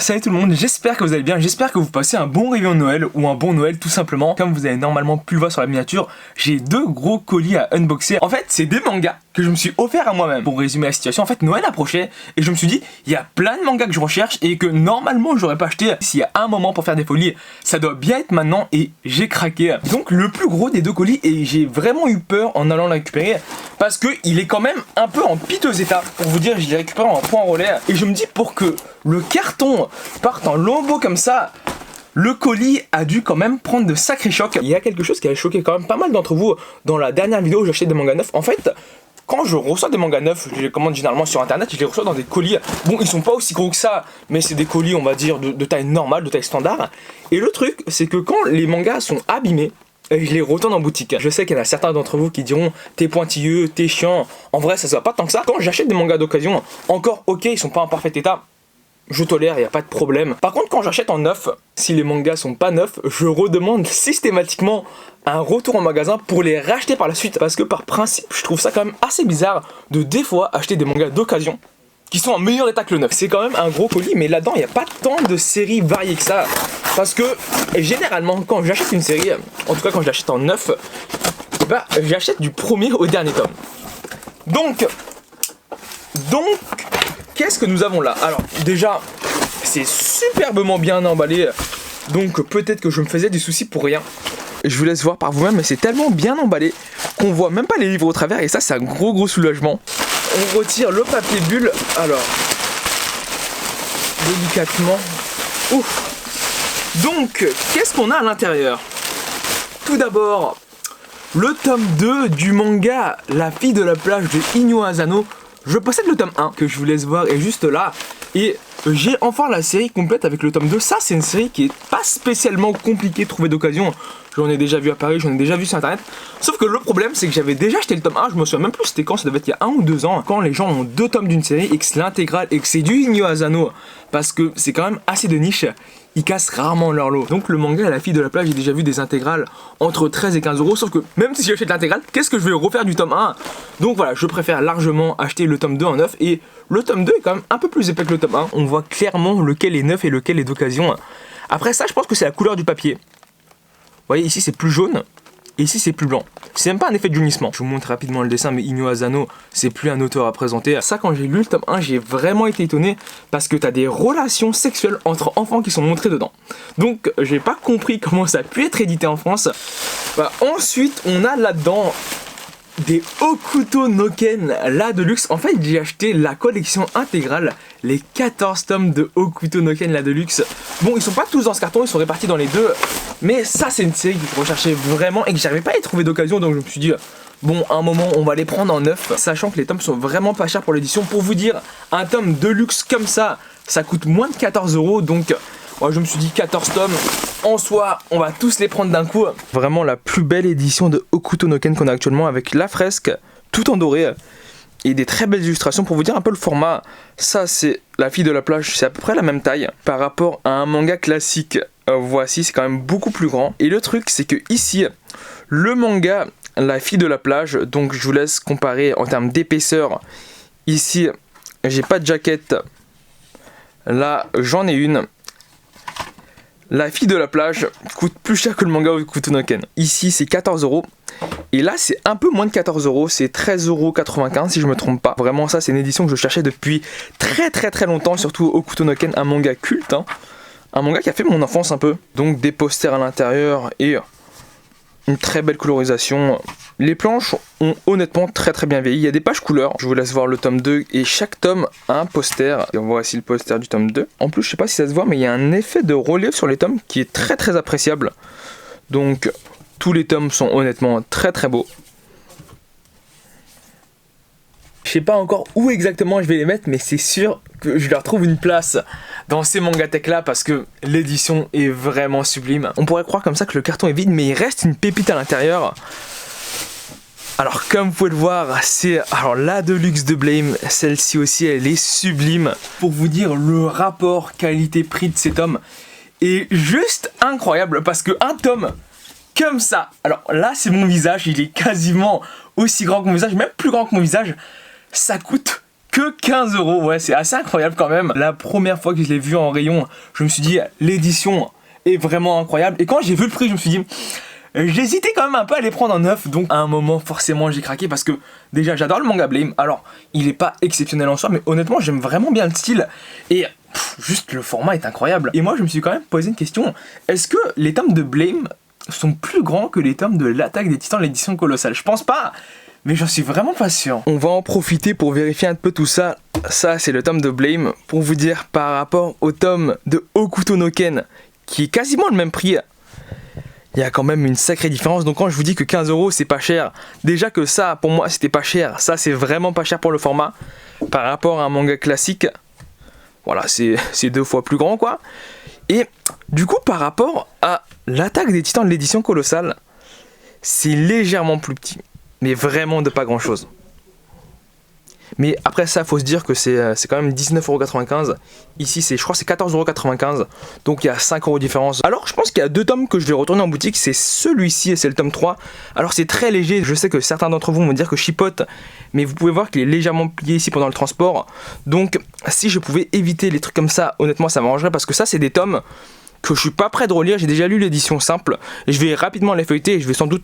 Salut tout le monde, j'espère que vous allez bien, j'espère que vous passez un bon réveillon de Noël ou un bon Noël tout simplement. Comme vous avez normalement pu le voir sur la miniature, j'ai deux gros colis à unboxer. En fait, c'est des mangas que je me suis offert à moi-même. Pour résumer la situation, en fait, Noël approchait et je me suis dit, il y a plein de mangas que je recherche et que normalement j'aurais pas acheté. S'il y a un moment pour faire des folies, ça doit bien être maintenant et j'ai craqué. Donc le plus gros des deux colis, et j'ai vraiment eu peur en allant le récupérer parce que il est quand même un peu en piteux état. Pour vous dire, je l'ai récupéré en point relais et je me dis pour que le carton parte en lambeaux comme ça, le colis a dû quand même prendre de sacrés chocs. Il y a quelque chose qui a choqué quand même pas mal d'entre vous dans la dernière vidéo où j'achetais des mangas neufs. En fait, quand je reçois des mangas neufs, je les commande généralement sur internet, je les reçois dans des colis. Bon, ils sont pas aussi gros que ça, mais c'est des colis, on va dire, de taille normale, de taille standard. Et le truc, c'est que quand les mangas sont abîmés, je les retourne en boutique. Je sais qu'il y en a certains d'entre vous qui diront t'es pointilleux, t'es chiant. En vrai, ça se va pas tant que ça. Quand j'achète des mangas d'occasion, encore ok, ils sont pas en parfait état. Je tolère, il n'y a pas de problème. Par contre, quand j'achète en neuf, si les mangas sont pas neufs, je redemande systématiquement un retour en magasin pour les racheter par la suite. Parce que par principe, je trouve ça quand même assez bizarre de des fois acheter des mangas d'occasion qui sont en meilleur état que le neuf. C'est quand même un gros colis, mais là-dedans, il n'y a pas tant de séries variées que ça. Parce que généralement, quand j'achète une série, en tout cas quand je l'achète en neuf, bah, j'achète du premier au dernier tome. Donc, qu'est-ce que nous avons là? Alors déjà, c'est superbement bien emballé, donc peut-être que je me faisais des soucis pour rien. Je vous laisse voir par vous-même, mais c'est tellement bien emballé qu'on voit même pas les livres au travers, et ça c'est un gros soulagement. On retire le papier bulle, alors délicatement. Ouf. Donc, qu'est-ce qu'on a à l'intérieur? Tout d'abord, le tome 2 du manga La fille de la plage de Inyo Asano. Je possède le tome 1 que je vous laisse voir est juste là, et j'ai enfin la série complète avec le tome 2. Ça c'est une série qui est pas spécialement compliquée de trouver d'occasion. J'en ai déjà vu à Paris, j'en ai déjà vu sur internet. Sauf que le problème c'est que j'avais déjà acheté le tome 1, je me souviens même plus c'était quand, ça devait être il y a 1 ou 2 ans. Quand les gens ont 2 tomes d'une série et que c'est l'intégrale et que c'est du Inyo Asano, parce que c'est quand même assez de niche, ils cassent rarement leur lot. Donc le manga La fille de la plage, j'ai déjà vu des intégrales entre 13 et 15 euros. Sauf que même si j'achète l'intégrale, qu'est-ce que je vais refaire du tome 1? Donc voilà, je préfère largement acheter le tome 2 en neuf. Et le tome 2 est quand même un peu plus épais que le tome 1. On voit clairement lequel est neuf et lequel est d'occasion. Après ça, je pense que c'est la couleur du papier. Vous voyez, ici c'est plus jaune. Et ici c'est plus blanc. C'est même pas un effet de jaunissement. Je vous montre rapidement le dessin, mais Inyo Asano, c'est plus un auteur à présenter. Ça, quand j'ai lu le tome 1, j'ai vraiment été étonné parce que t'as des relations sexuelles entre enfants qui sont montrées dedans. Donc j'ai pas compris comment ça a pu être édité en France. Bah, ensuite, on a là-dedans des Hokuto no Ken, la Deluxe. En fait, j'ai acheté la collection intégrale, les 14 tomes de Hokuto no Ken, la Deluxe. Bon, ils sont pas tous dans ce carton, ils sont répartis dans les deux. Mais ça, c'est une série que je recherchais vraiment et que j'arrivais pas à y trouver d'occasion. Donc je me suis dit, bon, à un moment, on va les prendre en neuf. Sachant que les tomes sont vraiment pas chers pour l'édition. Pour vous dire, un tome Deluxe comme ça coûte moins de 14 euros. Donc moi, je me suis dit 14 tomes. En soi, on va tous les prendre d'un coup. Vraiment la plus belle édition de Hokuto no Ken qu'on a actuellement, avec la fresque tout en doré et des très belles illustrations. Pour vous dire un peu le format, ça c'est La fille de la plage, c'est à peu près la même taille par rapport à un manga classique. Voici, c'est quand même beaucoup plus grand. Et le truc, c'est que ici, le manga La fille de la plage, donc je vous laisse comparer en termes d'épaisseur. Ici, j'ai pas de jaquette. Là, j'en ai une. La fille de la plage coûte plus cher que le manga Hokuto no Ken. Ici, c'est 14 euros. Et là, c'est un peu moins de 14 euros. C'est 13,95 € si je me trompe pas. Vraiment, ça, c'est une édition que je cherchais depuis très longtemps. Surtout Hokuto no Ken, un manga culte. Hein. Un manga qui a fait mon enfance un peu. Donc, des posters à l'intérieur et une très belle colorisation. Les planches ont honnêtement très bien vieilli. Il y a des pages couleurs. Je vous laisse voir le tome 2 et chaque tome a un poster. Et voici le poster du tome 2. En plus, je sais pas si ça se voit, mais il y a un effet de relief sur les tomes qui est très appréciable. Donc, tous les tomes sont honnêtement très beaux. Je sais pas encore où exactement je vais les mettre, mais c'est sûr que je leur trouve une place dans ces mangatech là parce que l'édition est vraiment sublime. On pourrait croire comme ça que le carton est vide, mais il reste une pépite à l'intérieur. Alors comme vous pouvez le voir, c'est la Deluxe de Blame, celle-ci aussi elle est sublime. Pour vous dire, le rapport qualité-prix de ces tomes est juste incroyable parce que un tome comme ça, alors là c'est mon visage, il est quasiment aussi grand que mon visage, même plus grand que mon visage, ça coûte que 15 €. Ouais, c'est assez incroyable quand même. La première fois que je l'ai vu en rayon, je me suis dit, l'édition est vraiment incroyable. Et quand j'ai vu le prix, je me suis dit, j'hésitais quand même un peu à les prendre en neuf. Donc à un moment, forcément, j'ai craqué parce que déjà, j'adore le manga Blame. Alors, il est pas exceptionnel en soi, mais honnêtement, j'aime vraiment bien le style. Et juste le format est incroyable. Et moi, je me suis quand même posé une question. Est-ce que les tomes de Blame sont plus grands que les tomes de l'Attaque des Titans, l'édition colossale? Je pense pas, mais j'en suis vraiment pas sûr. On va en profiter pour vérifier un peu tout ça. Ça, c'est le tome de Blame. Pour vous dire, par rapport au tome de Hokuto no Ken, qui est quasiment le même prix, il y a quand même une sacrée différence. Donc quand je vous dis que 15 € c'est pas cher, déjà que ça, pour moi, c'était pas cher. Ça, c'est vraiment pas cher pour le format. Par rapport à un manga classique, voilà, c'est 2 fois plus grand, quoi. Et du coup, par rapport à l'Attaque des Titans de l'édition colossale, c'est légèrement plus petit. Mais vraiment de pas grand chose. Mais après ça, faut se dire que c'est quand même 19,95 €. Ici, je crois que c'est 14,95 €. Donc il y a 5 € de différence. Alors je pense qu'il y a 2 tomes que je vais retourner en boutique. C'est celui-ci et c'est le tome 3. Alors c'est très léger. Je sais que certains d'entre vous vont me dire que je chipote. Mais vous pouvez voir qu'il est légèrement plié ici pendant le transport. Donc si je pouvais éviter les trucs comme ça, honnêtement ça m'arrangerait. Parce que ça, c'est des tomes que je suis pas prêt de relire. J'ai déjà lu l'édition simple. Et je vais rapidement les feuilleter et je vais sans doute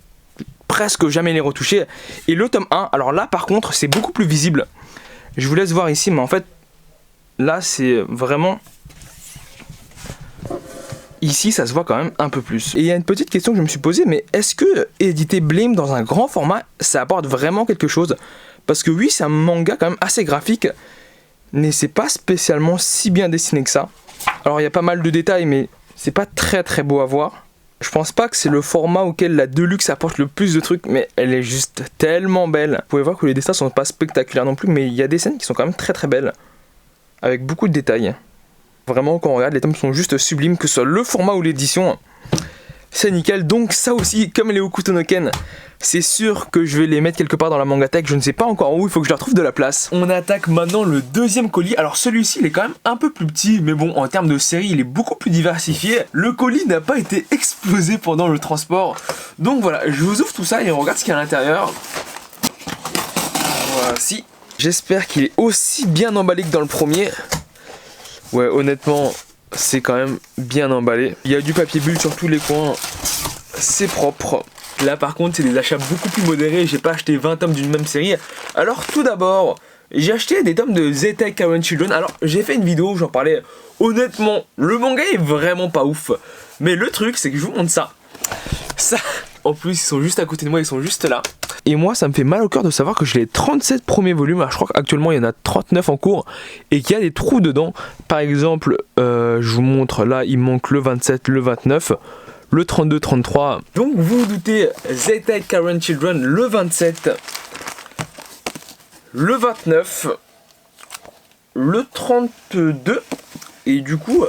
presque jamais les retoucher. Et le tome 1, alors là par contre c'est beaucoup plus visible. Je vous laisse voir ici, mais en fait là c'est vraiment, ici ça se voit quand même un peu plus. Et il y a une petite question que je me suis posée, mais est-ce que éditer Blame dans un grand format ça apporte vraiment quelque chose? Parce que oui, c'est un manga quand même assez graphique, mais c'est pas spécialement si bien dessiné que ça. Alors il y a pas mal de détails, mais c'est pas très très beau à voir. Je pense pas que c'est le format auquel la Deluxe apporte le plus de trucs, mais elle est juste tellement belle. Vous pouvez voir que les dessins sont pas spectaculaires non plus, mais il y a des scènes qui sont quand même très très belles, avec beaucoup de détails. Vraiment, quand on regarde, les tomes sont juste sublimes, que ce soit le format ou l'édition. C'est nickel. Donc ça aussi, comme les Hokuto no Ken, c'est sûr que je vais les mettre quelque part dans la mangatech. Je ne sais pas encore où, il faut que je leur trouve de la place. On attaque maintenant le deuxième colis. Alors celui-ci, il est quand même un peu plus petit, mais bon, en termes de série, il est beaucoup plus diversifié. Le colis n'a pas été explosé pendant le transport. Donc voilà, je vous ouvre tout ça et on regarde ce qu'il y a à l'intérieur. Voici. J'espère qu'il est aussi bien emballé que dans le premier. Ouais, honnêtement, c'est quand même bien emballé. Il y a du papier bulle sur tous les coins. C'est propre. Là par contre c'est des achats beaucoup plus modérés. J'ai pas acheté 20 tomes d'une même série. Alors tout d'abord, j'ai acheté des tomes de Zettai Kamen Children. Alors j'ai fait une vidéo où j'en parlais. Honnêtement, le manga est vraiment pas ouf. Mais le truc c'est que je vous montre ça. Ça, en plus ils sont juste à côté de moi, ils sont juste là. Et moi ça me fait mal au cœur de savoir que j'ai les 37 premiers volumes. Alors je crois qu'actuellement il y en a 39 en cours et qu'il y a des trous dedans. Par exemple, je vous montre là, il manque le 27, le 29, le 32, 33. Donc vous vous doutez, Zettai Kamen Children, le 27, le 29, le 32 et du coup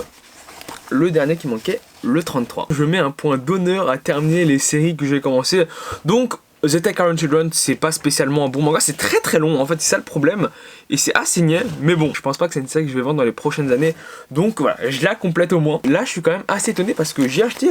le dernier qui manquait, le 33. Je mets un point d'honneur à terminer les séries que j'ai commencé. Donc Zettai Kamen Children, c'est pas spécialement un bon manga, c'est très très long en fait, c'est ça le problème. Et c'est assez niais, mais bon, je pense pas que c'est une série que je vais vendre dans les prochaines années. Donc voilà, je la complète au moins. Là, je suis quand même assez étonné parce que j'ai acheté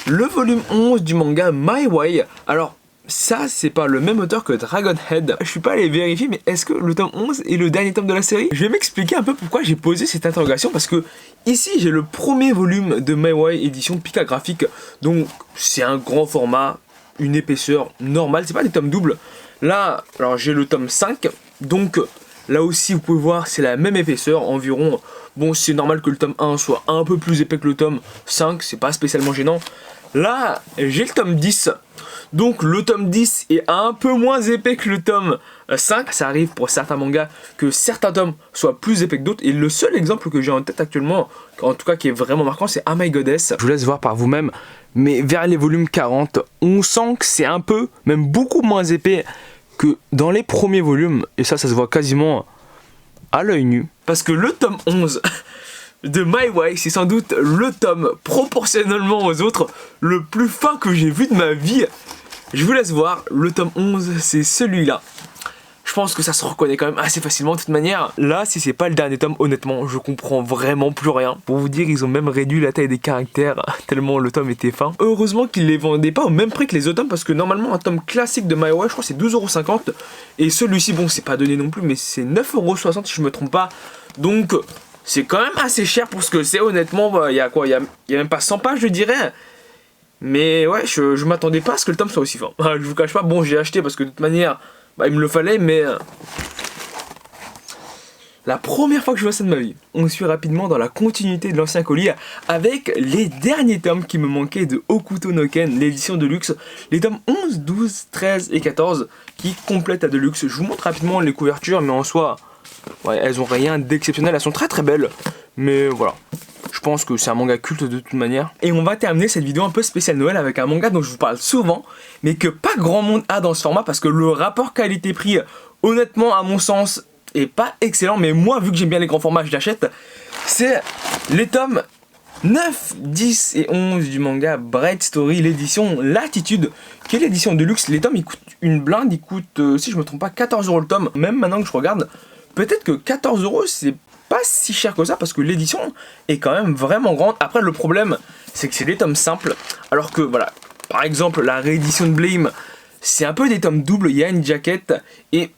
le volume 11 du manga My Way. Alors, ça, c'est pas le même auteur que Dragon Head. Je suis pas allé vérifier, mais est-ce que le tome 11 est le dernier tome de la série? Je vais m'expliquer un peu pourquoi j'ai posé cette interrogation, parce que ici, j'ai le premier volume de My Way édition Pika Graphique. Donc, c'est un grand format, une épaisseur normale, c'est pas des tomes doubles. Là, alors j'ai le tome 5, donc là aussi vous pouvez voir c'est la même épaisseur environ. Bon, c'est normal que le tome 1 soit un peu plus épais que le tome 5, c'est pas spécialement gênant. Là, j'ai le tome 10, donc le tome 10 est un peu moins épais que le tome 5. Ça arrive pour certains mangas que certains tomes soient plus épais que d'autres, et le seul exemple que j'ai en tête actuellement, en tout cas qui est vraiment marquant, c'est Oh My Goddess. Je vous laisse voir par vous-même, mais vers les volumes 40, on sent que c'est un peu, même beaucoup moins épais que dans les premiers volumes, et ça se voit quasiment à l'œil nu. Parce que le tome 11 de My Way, c'est sans doute le tome, proportionnellement aux autres, le plus fin que j'ai vu de ma vie. Je vous laisse voir, le tome 11, c'est celui-là. Je pense que ça se reconnaît quand même assez facilement de toute manière. Là, si c'est pas le dernier tome, honnêtement, je comprends vraiment plus rien. Pour vous dire, ils ont même réduit la taille des caractères tellement le tome était fin. Heureusement qu'ils les vendaient pas au même prix que les autres tomes parce que normalement un tome classique de My Way, je crois c'est 12,50 € et celui-ci, bon, c'est pas donné non plus, mais c'est 9,60 € si je me trompe pas. Donc c'est quand même assez cher pour ce que c'est, honnêtement. Bah, y a quoi, y a même pas 100 pages, je dirais. Mais ouais, je m'attendais pas à ce que le tome soit aussi fin. Je vous cache pas, bon, j'ai acheté parce que de toute manière, bah, il me le fallait, mais la première fois que je vois ça de ma vie. On suit rapidement dans la continuité de l'ancien colis avec les derniers tomes qui me manquaient de Hokuto no Ken, l'édition de luxe. Les tomes 11, 12, 13 et 14 qui complètent la Deluxe. Je vous montre rapidement les couvertures, mais en soi, ouais, elles ont rien d'exceptionnel. Elles sont très belles, mais voilà. Je pense que c'est un manga culte de toute manière. Et on va terminer cette vidéo un peu spéciale Noël avec un manga dont je vous parle souvent, mais que pas grand monde a dans ce format parce que le rapport qualité-prix, honnêtement, à mon sens, est pas excellent. Mais moi, vu que j'aime bien les grands formats, je l'achète. C'est les tomes 9, 10 et 11 du manga Bright Story, l'édition Latitude, qui est l'édition de luxe. Les tomes, ils coûtent une blinde, ils coûtent, si je me trompe pas, 14 € le tome. Même maintenant que je regarde, peut-être que 14 €, c'est pas si cher que ça parce que l'édition est quand même vraiment grande. Après, le problème, c'est que c'est des tomes simples, alors que voilà, par exemple la réédition de Blame, c'est un peu des tomes doubles, il y a une jaquette et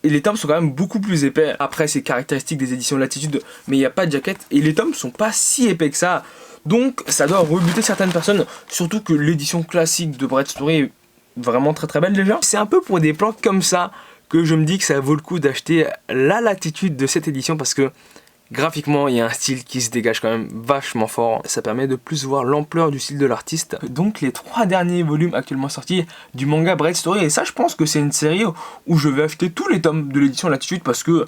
les tomes sont quand même beaucoup plus épais. Après, c'est caractéristique des éditions Latitude, mais il n'y a pas de jaquette et les tomes sont pas si épais que ça, donc ça doit rebuter certaines personnes, surtout que l'édition classique de Bright Story est vraiment très belle déjà. C'est un peu pour des plans comme ça que je me dis que ça vaut le coup d'acheter la Latitude de cette édition parce que graphiquement il y a un style qui se dégage quand même vachement fort. Ça permet de plus voir l'ampleur du style de l'artiste. Donc les 3 derniers volumes actuellement sortis du manga Bright Story, et ça je pense que c'est une série où je vais acheter tous les tomes de l'édition Latitude parce que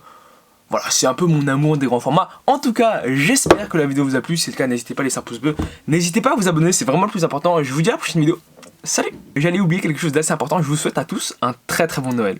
voilà, c'est un peu mon amour des grands formats. En tout cas, j'espère que la vidéo vous a plu. Si c'est le cas, n'hésitez pas à laisser un pouce bleu. N'hésitez pas à vous abonner, c'est vraiment le plus important. Et je vous dis à la prochaine vidéo. Salut! J'allais oublier quelque chose d'assez important. Je vous souhaite à tous un très bon Noël.